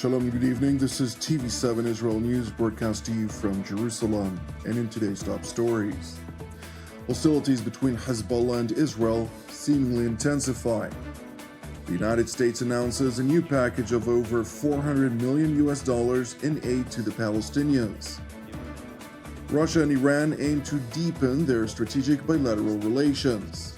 Shalom, good evening. This is TV7 Israel News broadcast to you from Jerusalem. And in today's top stories, hostilities between Hezbollah and Israel seemingly intensify. The United States announces a new package of over $400 million in aid to the Palestinians. Russia and Iran aim to deepen their strategic bilateral relations.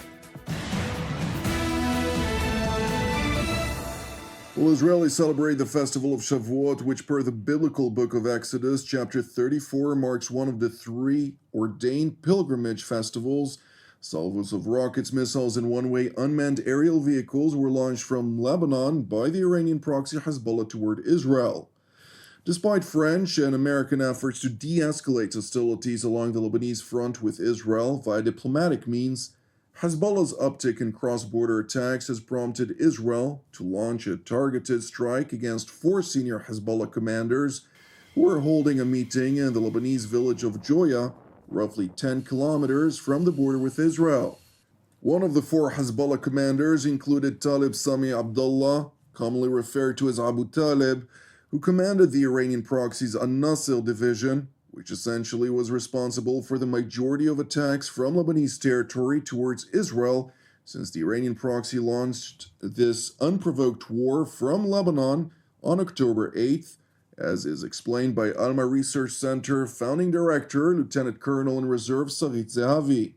Well, Israelis celebrate the festival of Shavuot, which per the biblical book of Exodus, chapter 34, marks one of the three ordained pilgrimage festivals. Salvos of rockets, missiles, and one-way unmanned aerial vehicles were launched from Lebanon by the Iranian proxy Hezbollah toward Israel. Despite French and American efforts to de-escalate hostilities along the Lebanese front with Israel via diplomatic means, Hezbollah's uptick in cross-border attacks has prompted Israel to launch a targeted strike against four senior Hezbollah commanders who are holding a meeting in the Lebanese village of Joka, roughly 10 kilometers from the border with Israel. One of the four Hezbollah commanders included Talib Sami Abdullah, commonly referred to as Abu Talib, who commanded the Iranian proxy's An-Nasir division, which essentially was responsible for the majority of attacks from Lebanese territory towards Israel since the Iranian proxy launched this unprovoked war from Lebanon on October 8th, as is explained by Alma Research Center founding director, Lieutenant Colonel in Reserve Sarit Zehavi.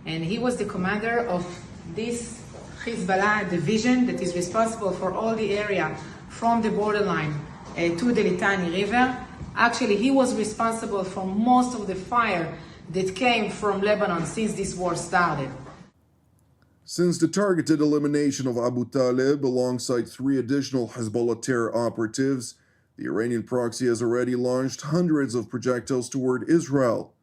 And he was the commander of this Hezbollah division that is responsible for all the area from the borderline to the Litani River. Actually, he was responsible for most of the fire that came from Lebanon since this war started. Since the targeted elimination of Abu Talib alongside three additional Hezbollah terror operatives, the Iranian proxy has already launched hundreds of projectiles toward Israel.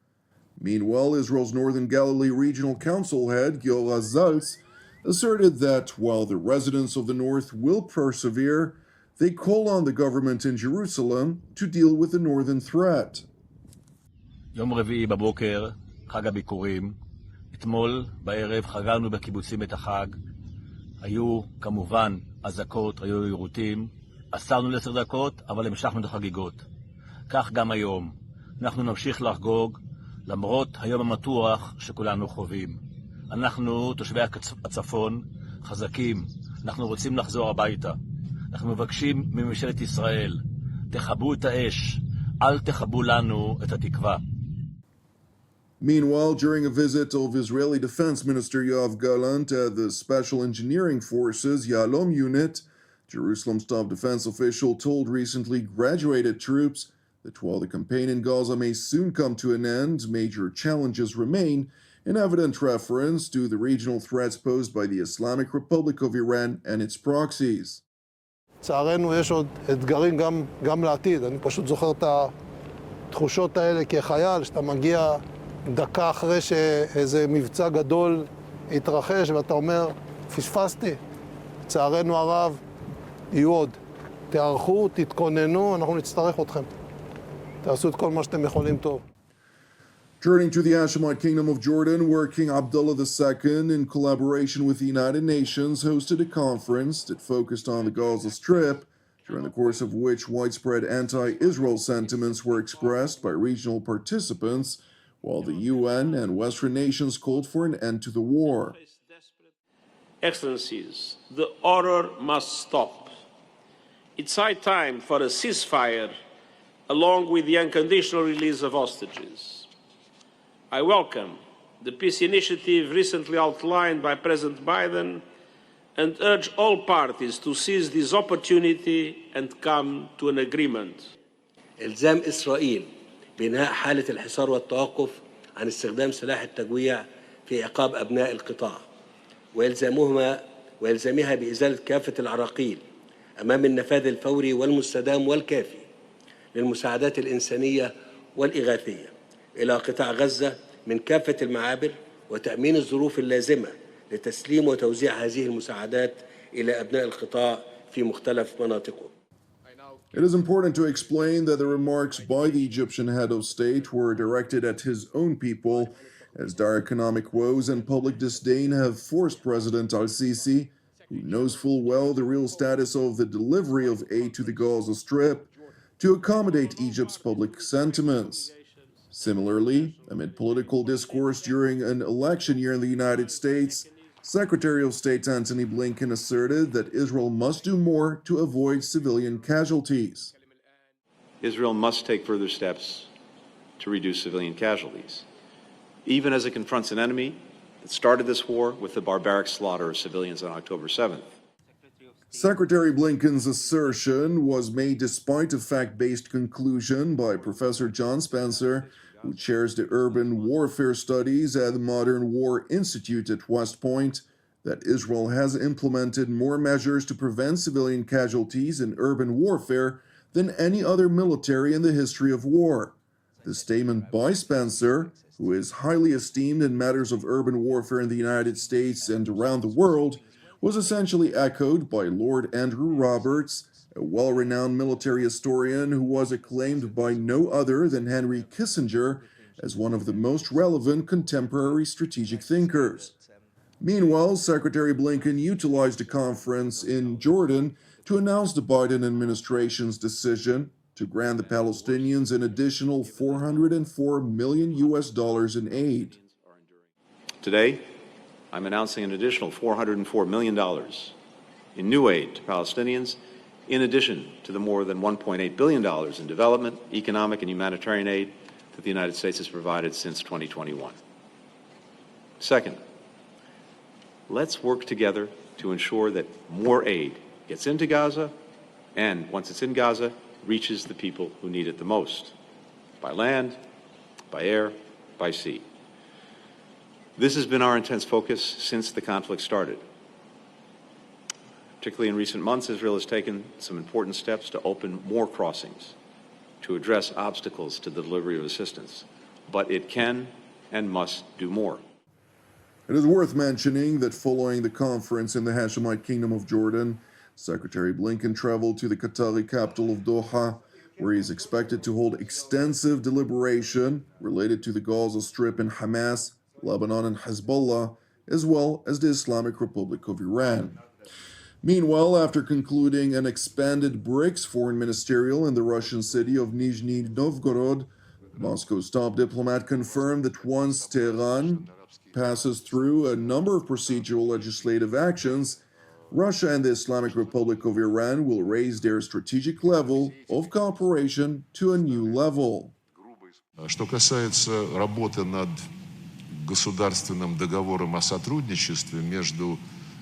Meanwhile, Israel's Northern Galilee Regional Council head, Gil Zaltz, asserted that while the residents of the North will persevere, they call on the government in Jerusalem to deal with the northern threat. יום רביעי בבוקר, חג הביקורים. אתמול בערב חגגנו בקיבוצים את החג. היו כמובן אזעקות, היו יירוטים. עצרנו ל10 דקות, אבל המשכנו את החגיגות. כך גם היום. אנחנו נמשיך לחגוג, למרות היום המתוח שכולנו חווים. אנחנו, תושבי הצפון, חזקים. אנחנו רוצים לחזור הביתה. אנחנו מבקשים מממשלת ישראל, תכבו את האש, אל תכבו לנו את התקווה. Meanwhile, during a visit of Israeli Defense Minister Yoav Gallant at the Special Engineering Forces Yalom unit, Jerusalem's top defense official told recently graduated troops that while the campaign in Gaza may soon come to an end, major challenges remain, in evident reference to the regional threats posed by the Islamic Republic of Iran and its proxies. לצערנו יש עוד אתגרים גם לעתיד. אני פשוט זוכר את התחושות האלה כחייל, שאתה מגיע דקה אחרי שאיזה מבצע גדול התרחש, ואתה אומר, פספסתי. לצערנו הרב, יהיו עוד. תערכו, תתכוננו, אנחנו נצטרך אתכם. תעשו את כל מה שאתם יכולים טוב. Turning to the Hashemite Kingdom of Jordan, where King Abdullah II, in collaboration with the United Nations, hosted a conference that focused on the Gaza Strip, during the course of which widespread anti-Israel sentiments were expressed by regional participants, while the UN and Western nations called for an end to the war. Excellencies, the horror must stop. It's high time for a ceasefire, along with the unconditional release of hostages. I welcome the peace initiative recently outlined by President Biden and urge all parties to seize this opportunity and come to an agreement. إلزام إسرائيل بإنهاء حالة الحصار والتوقف عن استخدام سلاح التجويع في عقاب أبناء القطاع وإلزامها بإزالة كافة العراقيل أمام النفاذ الفوري والمستدام والكافي للمساعدات الإنسانية والإغاثية إلى قطاع غزة من كافة المعابر وتأمين الظروف اللازمة لتسليم وتوزيع هذه المساعدات إلى أبناء القطاع في مختلف مناطقه. It is important to explain that the remarks by the Egyptian head of state were directed at his own people, as dire economic woes and public disdain have forced President al-Sisi who knows full well the real status of the delivery of aid to the Gaza Strip to accommodate Egypt's public sentiments. Similarly, amid political discourse during an election year in the United States, Secretary of State Antony Blinken asserted that Israel must do more to avoid civilian casualties. Israel must take further steps to reduce civilian casualties, even as it confronts an enemy that started this war with the barbaric slaughter of civilians on October 7th. Secretary Blinken's assertion was made despite a fact-based conclusion by Professor John Spencer, who chairs the Urban Warfare Studies at the Modern War Institute at West Point, that Israel has implemented more measures to prevent civilian casualties in urban warfare than any other military in the history of war. The statement by Spencer, who is highly esteemed in matters of urban warfare in the United States and around the world, was essentially echoed by Lord Andrew Roberts, a well-renowned military historian who was acclaimed by no other than Henry Kissinger as one of the most relevant contemporary strategic thinkers. Meanwhile, Secretary Blinken utilized a conference in Jordan to announce the Biden administration's decision to grant the Palestinians an additional $404 million in aid. Today, I'm announcing an additional $404 million in new aid to Palestinians, in addition to the more than $1.8 billion in development, economic, and humanitarian aid that the United States has provided since 2021. Second, let's work together to ensure that more aid gets into Gaza and, once it's in Gaza, reaches the people who need it the most, by land, by air, by sea. This has been our intense focus since the conflict started. Particularly in recent months, Israel has taken some important steps to open more crossings, to address obstacles to the delivery of assistance. But it can and must do more. It is worth mentioning that following the conference in the Hashemite Kingdom of Jordan, Secretary Blinken traveled to the Qatari capital of Doha, where he is expected to hold extensive deliberation related to the Gaza Strip and Hamas, Lebanon and Hezbollah, as well as the Islamic Republic of Iran. Meanwhile, after concluding an expanded BRICS foreign ministerial in the Russian city of Nizhny Novgorod, Moscow's top diplomat confirmed that once Tehran passes through a number of procedural legislative actions, Russia and the Islamic Republic of Iran will raise their strategic level of cooperation to a new level. Что касается работы над государственным договором о сотрудничестве между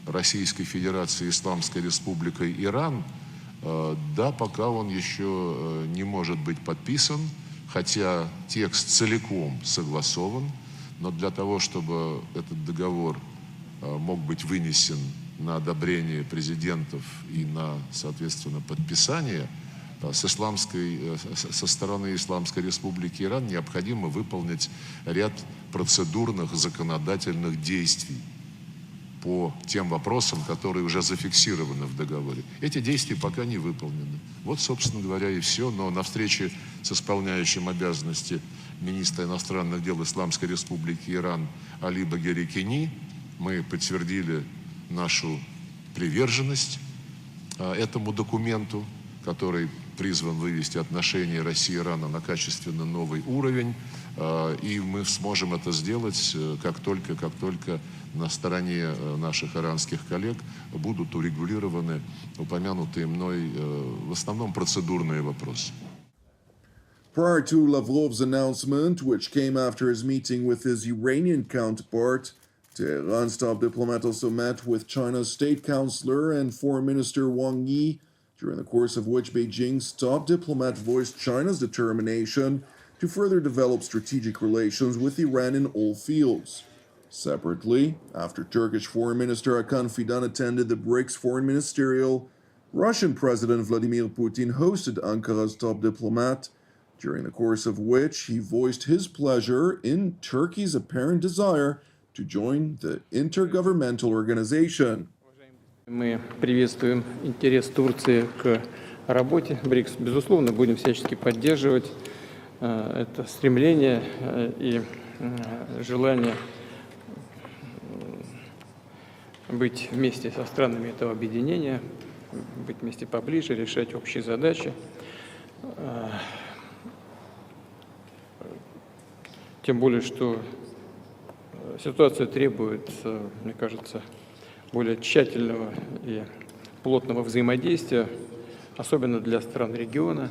Российской Федерацией и Исламской Республикой Иран, да, пока он еще не может быть подписан, хотя текст целиком согласован, но для того, чтобы этот договор мог быть вынесен на одобрение президентов и на, соответственно, подписание, со стороны Исламской Республики Иран необходимо выполнить ряд процедурных законодательных действий по тем вопросам, которые уже зафиксированы в договоре. Эти действия пока не выполнены. Вот, собственно говоря, и все. Но на встрече с исполняющим обязанности министра иностранных дел Исламской Республики Иран Али Багери Кени мы подтвердили нашу приверженность этому документу, который призван вывести отношения России и Ирана на качественно новый уровень, и мы сможем это сделать, как только на стороне наших иранских коллег будут урегулированы упомянутые мной в основном процедурные вопросы. Prior to Lavrov's announcement, which came after his meeting with his Iranian counterpart, Tehran's top diplomat also met with China's state counselor and foreign minister Wang Yi, during the course of which Beijing's top diplomat voiced China's determination to further develop strategic relations with Iran in all fields. Separately, after Turkish Foreign Minister Hakan Fidan attended the BRICS Foreign Ministerial, Russian President Vladimir Putin hosted Ankara's top diplomat, during the course of which he voiced his pleasure in Turkey's apparent desire to join the intergovernmental organization. Мы приветствуем интерес Турции к работе БРИКС. Безусловно, будем всячески поддерживать это стремление и желание быть вместе со странами этого объединения, быть вместе поближе, решать общие задачи. Тем более, что ситуация требует, мне кажется, более тщательного и плотного взаимодействия, особенно для стран региона,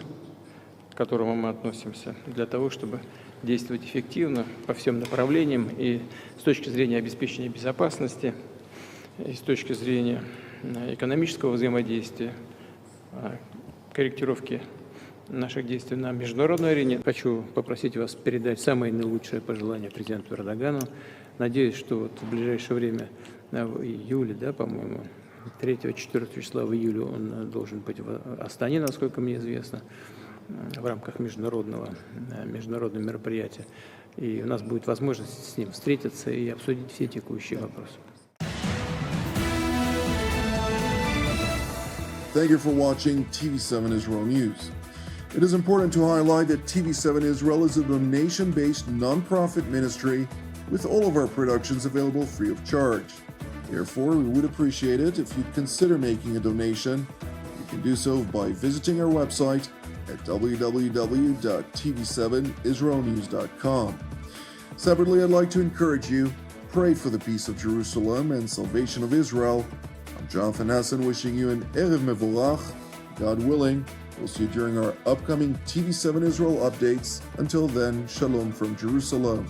к которому мы относимся, для того, чтобы действовать эффективно по всем направлениям и с точки зрения обеспечения безопасности, и с точки зрения экономического взаимодействия, корректировки наших действий на международной арене. Хочу попросить вас передать самые наилучшие пожелания президенту Эрдогану. Надеюсь, что вот в ближайшее время, в июле, да, по-моему, 3-4 числа в июле он должен быть в Астане, насколько мне известно, в рамках международного мероприятия. И у нас будет возможность с ним встретиться и обсудить все текущие вопросы. Thank you for watching TV7 Israel News. It is important to highlight that TV7 Israel is a donation-based non-profit ministry with all of our productions available free of charge. Therefore, we would appreciate it if you'd consider making a donation. You can do so by visiting our website at www.tv7israelnews.com. Separately, I'd like to encourage you, pray for the peace of Jerusalem and salvation of Israel. I'm Jonathan Hessen wishing you an Erev Mevorach. God willing, we'll see you during our upcoming TV7 Israel updates. Until then, Shalom from Jerusalem.